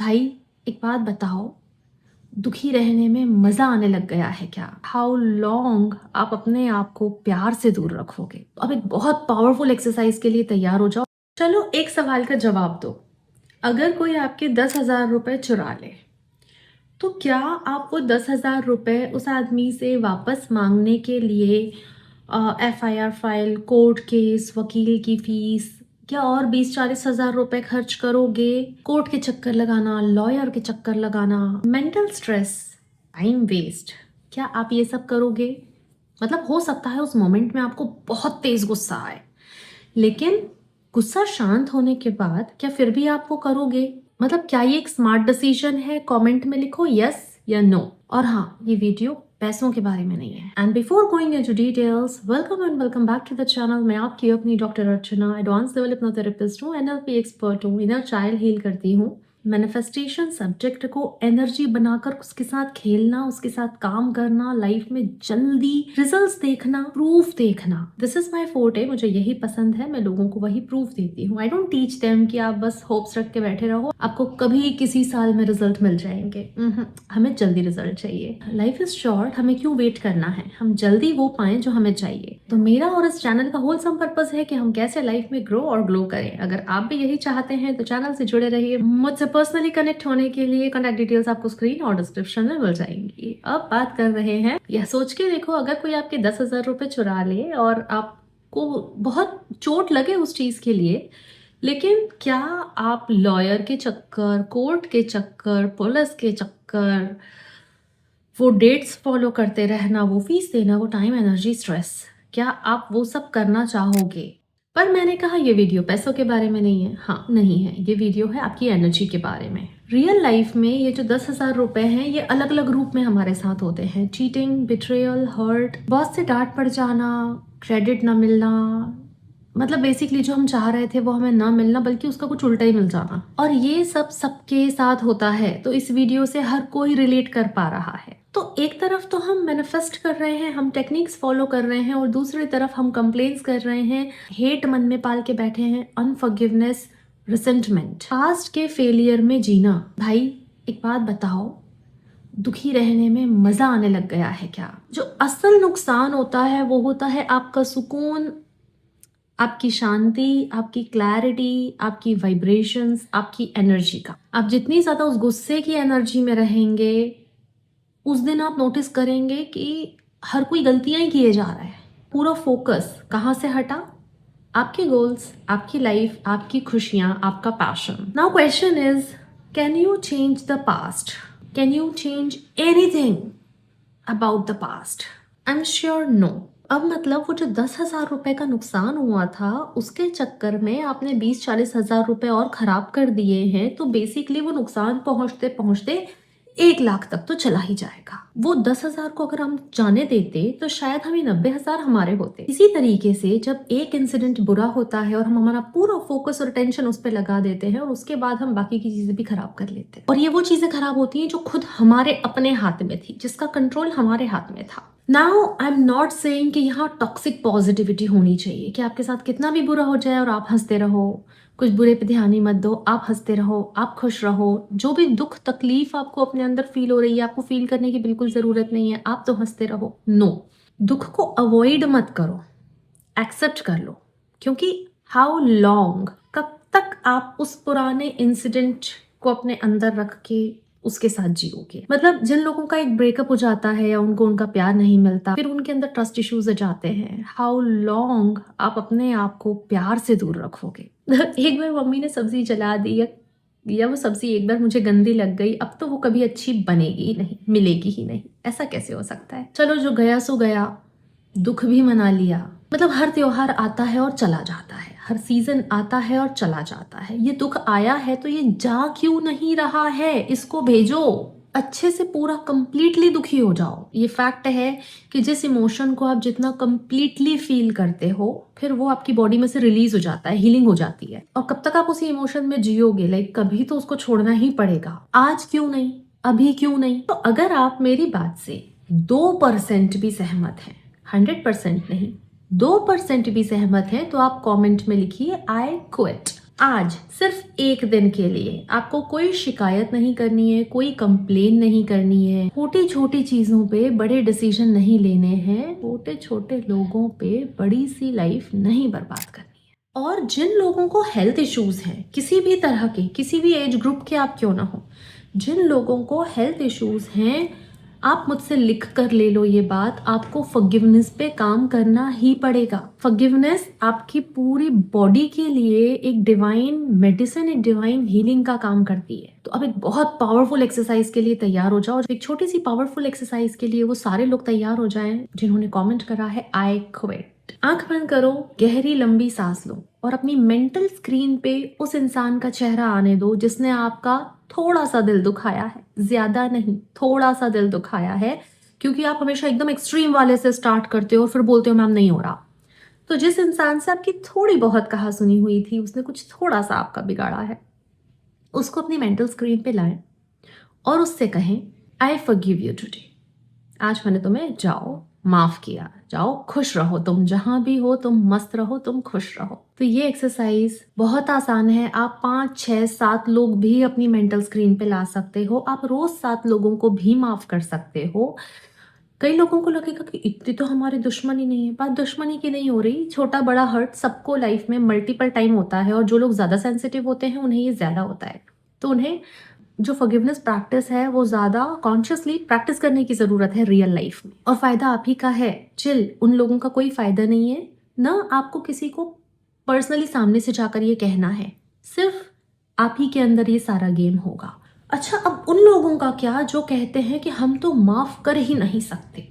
भाई एक बात बताओ, दुखी रहने में मजा आने लग गया है क्या? हाउ लॉन्ग आप अपने आप को प्यार से दूर रखोगे? अब एक बहुत पावरफुल एक्सरसाइज के लिए तैयार हो जाओ। चलो एक सवाल का जवाब दो। अगर कोई आपके 10,000 रुपए चुरा ले तो क्या आप वो 10,000 रुपए उस आदमी से वापस मांगने के लिए FIR फाइल, कोर्ट केस, वकील की फीस या और 20-40 हज़ार रुपए खर्च करोगे? कोर्ट के चक्कर लगाना, लॉयर के चक्कर लगाना, मेंटल स्ट्रेस, टाइम वेस्ट, क्या आप ये सब करोगे? मतलब हो सकता है उस मोमेंट में आपको बहुत तेज गुस्सा आए, लेकिन गुस्सा शांत होने के बाद क्या फिर भी आप वो करोगे? मतलब क्या ये एक स्मार्ट डिसीजन है? कमेंट में लिखो यस या नो। और हाँ, ये वीडियो पैसों के बारे में नहीं है। And before going into details, welcome and welcome back to the channel. मैं आपकी अपनी doctor Archana, advance level hypnotherapist हूँ, NLP एक्सपर्ट हूँ, इनर चाइल्ड हील करती हूँ। मैनिफेस्टेशन सब्जेक्ट को एनर्जी बनाकर उसके साथ खेलना, उसके साथ काम करना, लाइफ में जल्दी रिजल्ट्स देखना, प्रूफ देखना, दिस इज माय फोर्टे। मुझे यही पसंद है, मैं लोगों को वही प्रूफ देती हूँ। आई डोंट टीच देम कि आप बस होप्स रख के बैठे रहो, आपको कभी किसी साल में रिजल्ट मिल जाएंगे। हमें जल्दी रिजल्ट चाहिए। लाइफ इज शॉर्ट, हमें क्यों वेट करना है? हम जल्दी वो पाएं जो हमें चाहिए। तो मेरा और इस चैनल का होलसम पर्पस है कि हम कैसे लाइफ में ग्रो और ग्लो करें। अगर आप भी यही चाहते हैं तो चैनल से जुड़े रहिए। मुझसे पर्सनली कनेक्ट होने के लिए कॉन्टैक्ट डिटेल्स आपको स्क्रीन और डिस्क्रिप्शन में मिल जाएंगी। अब बात कर रहे हैं, यह सोच के देखो, अगर कोई आपके 10,000 रुपए चुरा ले और आपको बहुत चोट लगे उस चीज के लिए, लेकिन क्या आप लॉयर के चक्कर, कोर्ट के चक्कर, पुलिस के चक्कर, वो डेट्स फॉलो करते रहना, वो फीस देना, वो टाइम, एनर्जी, स्ट्रेस, क्या आप वो सब करना चाहोगे? पर मैंने कहा ये वीडियो पैसों के बारे में नहीं है। हाँ, नहीं है, ये वीडियो है आपकी एनर्जी के बारे में। रियल लाइफ में ये जो 10,000 रुपए हैं, ये अलग अलग रूप में हमारे साथ होते हैं। चीटिंग, बिट्रेयल, हर्ट, बॉस से डांट पड़ जाना, क्रेडिट ना मिलना, मतलब बेसिकली जो हम चाह रहे थे वो हमें ना मिलना, बल्कि उसका कुछ उल्टा ही मिल जाना। और ये सब सबके साथ होता है, तो इस वीडियो से हर कोई रिलेट कर पा रहा है। तो एक तरफ तो हम मैनिफेस्ट कर रहे हैं, हम टेक्निक्स फॉलो कर रहे हैं, और दूसरी तरफ हम कंप्लेंट्स कर रहे हैं, हेट मन में पाल के बैठे हैं, अनफॉरगिवनेस, रिसेंटमेंट, पास्ट के फेलियर में जीना। भाई एक बात बताओ, दुखी रहने में मजा आने लग गया है क्या? जो असल नुकसान होता है वो होता है आपका सुकून, आपकी शांति, आपकी क्लैरिटी, आपकी वाइब्रेशंस, आपकी एनर्जी का। आप जितनी ज्यादा उस गुस्से की एनर्जी में रहेंगे, उस दिन आप नोटिस करेंगे कि हर कोई गलतियां ही किए जा रहा है। पूरा फोकस कहाँ से हटा? आपके गोल्स, आपकी लाइफ, आपकी खुशियां, आपका passion. Now question is, can you change the past? Can you change anything about the past? I am sure no. अब मतलब वो जो 10,000 रुपए का नुकसान हुआ था, उसके चक्कर में आपने 20-40 हज़ार रुपए और खराब कर दिए हैं, तो बेसिकली वो नुकसान पहुंचते पहुंचते 1 लाख तक तो चला ही जाएगा। वो 10,000 को अगर हम जाने देते तो शायद हमें 90,000 हमारे होते। इसी तरीके से जब एक इंसिडेंट बुरा होता है और हम हमारा पूरा फोकस और टेंशन उस पर लगा देते हैं, और उसके बाद हम बाकी की चीजें भी खराब कर लेते हैं। और ये वो चीजें खराब होती हैं जो खुद हमारे अपने हाथ में थी, जिसका कंट्रोल हमारे हाथ में था। Now I am not saying कि यहाँ टॉक्सिक पॉजिटिविटी होनी चाहिए कि आपके साथ कितना भी बुरा हो जाए और आप हंसते रहो, कुछ बुरे पे ध्यान ही मत दो, आप हंसते रहो, आप खुश रहो। जो भी दुख तकलीफ आपको अपने अंदर फील हो रही है, आपको फील करने की बिल्कुल जरूरत नहीं है, आप तो हंसते रहो। नो, दुख को अवॉइड मत करो, एक्सेप्ट कर लो। क्योंकि हाउ लॉन्ग, कब तक आप उस पुराने इंसिडेंट को अपने अंदर रख के उसके साथ जियोगे? मतलब जिन लोगों का एक ब्रेकअप हो जाता है या उनको उनका प्यार नहीं मिलता, फिर उनके अंदर ट्रस्ट इश्यूज आ जाते हैं, हाउ लॉन्ग आप अपने आप को प्यार से दूर रखोगे? एक बार मम्मी ने सब्जी जला दी या वो सब्जी एक बार मुझे गंदी लग गई, अब तो वो कभी अच्छी बनेगी ही नहीं, मिलेगी ही नहीं। ऐसा कैसे हो सकता है? चलो जो गया सो गया, दुख भी मना लिया। मतलब हर त्योहार आता है और चला जाता है, हर सीजन आता है और चला जाता है। ये दुख आया है तो ये जा क्यों नहीं रहा है? इसको भेजो, अच्छे से पूरा कंप्लीटली दुखी हो जाओ। ये फैक्ट है कि जिस इमोशन को आप जितना कंप्लीटली फील करते हो, फिर वो आपकी बॉडी में से रिलीज हो जाता है, हीलिंग हो जाती है। और कब तक आप उसी इमोशन में जियोगे? लाइक कभी तो उसको छोड़ना ही पड़ेगा। आज क्यों नहीं, अभी क्यों नहीं? तो अगर आप मेरी बात से 2% भी सहमत हैं, 100% नहीं, 2% भी सहमत है, तो आप कमेंट में लिखिए आई क्विट। आज सिर्फ एक दिन के लिए आपको कोई शिकायत नहीं करनी है, कोई कंप्लेन नहीं करनी है, छोटी छोटी चीजों पे बड़े डिसीजन नहीं लेने हैं, छोटे छोटे लोगों पे बड़ी सी लाइफ नहीं बर्बाद करनी है। और जिन लोगों को हेल्थ इश्यूज हैं, किसी भी तरह के, किसी भी एज ग्रुप के आप क्यों ना हो, जिन लोगों को हेल्थ इश्यूज हैं, आप मुझसे लिख कर ले लो ये बात, आपको फॉरगिवनेस पे काम करना ही पड़ेगा। फॉरगिवनेस आपकी पूरी बॉडी के लिए एक डिवाइन मेडिसिन, एक डिवाइन हीलिंग का काम करती है। तो अब एक बहुत पावरफुल एक्सरसाइज के लिए तैयार हो जाओ। एक छोटी सी पावरफुल एक्सरसाइज के लिए वो सारे लोग तैयार हो जाएं जिन्होंने कॉमेंट करा है आई क्विट। आंख बंद करो, गहरी लंबी सांस लो और अपनी मेंटल स्क्रीन पे उस इंसान का चेहरा आने दो जिसने आपका थोड़ा सा दिल दुखाया है, ज्यादा नहीं, थोड़ा सा दिल दुखाया है। क्योंकि आप हमेशा एकदम एक्सट्रीम वाले से स्टार्ट करते हो और फिर बोलते हो मैम नहीं हो रहा। तो जिस इंसान से आपकी थोड़ी बहुत कहा सुनी हुई थी, उसने कुछ थोड़ा सा आपका बिगाड़ा है, उसको अपनी मेंटल स्क्रीन पे लाएं और उससे कहें आई फॉरगिव यू टुडे। आज मैंने तुम्हें जाओ माफ किया, जाओ खुश रहो, तुम जहां भी हो तुम मस्त रहो, तुम खुश रहो। तो ये एक्सरसाइज बहुत आसान है। आप 5, 6, 7 लोग भी अपनी मेंटल स्क्रीन पे ला सकते हो। आप रोज 7 लोगों को भी माफ कर सकते हो। कई लोगों को लगेगा कि इतनी तो हमारी दुश्मनी नहीं है। बात दुश्मनी की नहीं हो रही, छोटा बड़ा हर्ट सबको लाइफ में मल्टीपल टाइम होता है और जो लोग ज्यादा सेंसिटिव होते हैं उन्हें ये ज्यादा होता है। तो उन्हें जो फॉरगिवनेस प्रैक्टिस है वो ज्यादा कॉन्शियसली प्रैक्टिस करने की जरूरत है रियल लाइफ में, और फायदा आप ही का है। चिल, उन लोगों का कोई फायदा नहीं है ना, आपको किसी को पर्सनली सामने से जाकर ये कहना है, सिर्फ आप ही के अंदर ये सारा गेम होगा। अच्छा, अब उन लोगों का क्या जो कहते हैं कि हम तो माफ कर ही नहीं सकते।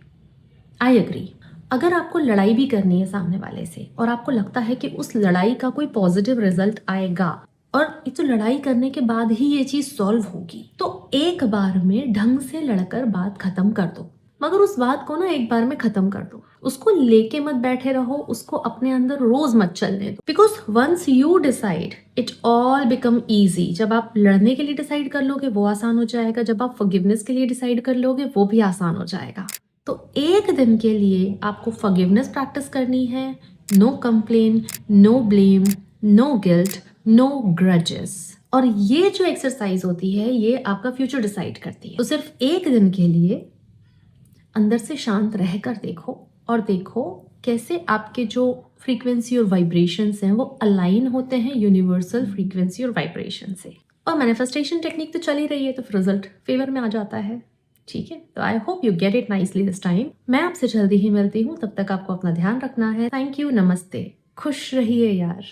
I agree. अगर आपको लड़ाई भी करनी है सामने वाले से और आपको लगता है कि उस लड़ाई का कोई पॉजिटिव रिजल्ट आएगा और ये तो लड़ाई करने के बाद ही ये चीज सॉल्व होगी, तो एक बार में ढंग से लड़कर बात खत्म कर दो। मगर उस बात को ना एक बार में खत्म कर दो, उसको लेके मत बैठे रहो, उसको अपने अंदर रोज मत चलने दो। Because once you decide it all become easy. जब आप लड़ने के लिए डिसाइड कर लोगे वो आसान हो जाएगा, जब आप फॉरगिवनेस के लिए डिसाइड कर लोगे वो भी आसान हो जाएगा। तो एक दिन के लिए आपको फॉरगिवनेस प्रैक्टिस करनी है। No complain, no blame, no guilt, no grudges. और ये जो एक्सरसाइज होती है ये आपका फ्यूचर डिसाइड करती है। तो सिर्फ एक दिन के लिए अंदर से शांत रहकर देखो और देखो कैसे आपके जो फ्रीक्वेंसी और वाइब्रेशंस हैं वो अलाइन होते हैं यूनिवर्सल फ्रीक्वेंसी और वाइब्रेशन से। और मैनिफेस्टेशन टेक्निक तो चल ही रही है तो फिर रिजल्ट फेवर में आ जाता है। ठीक है, तो I hope you get it nicely this time. मैं आपसे जल्दी ही मिलती हूँ, तब तक आपको अपना ध्यान रखना है। थैंक यू, नमस्ते, खुश रहिए यार।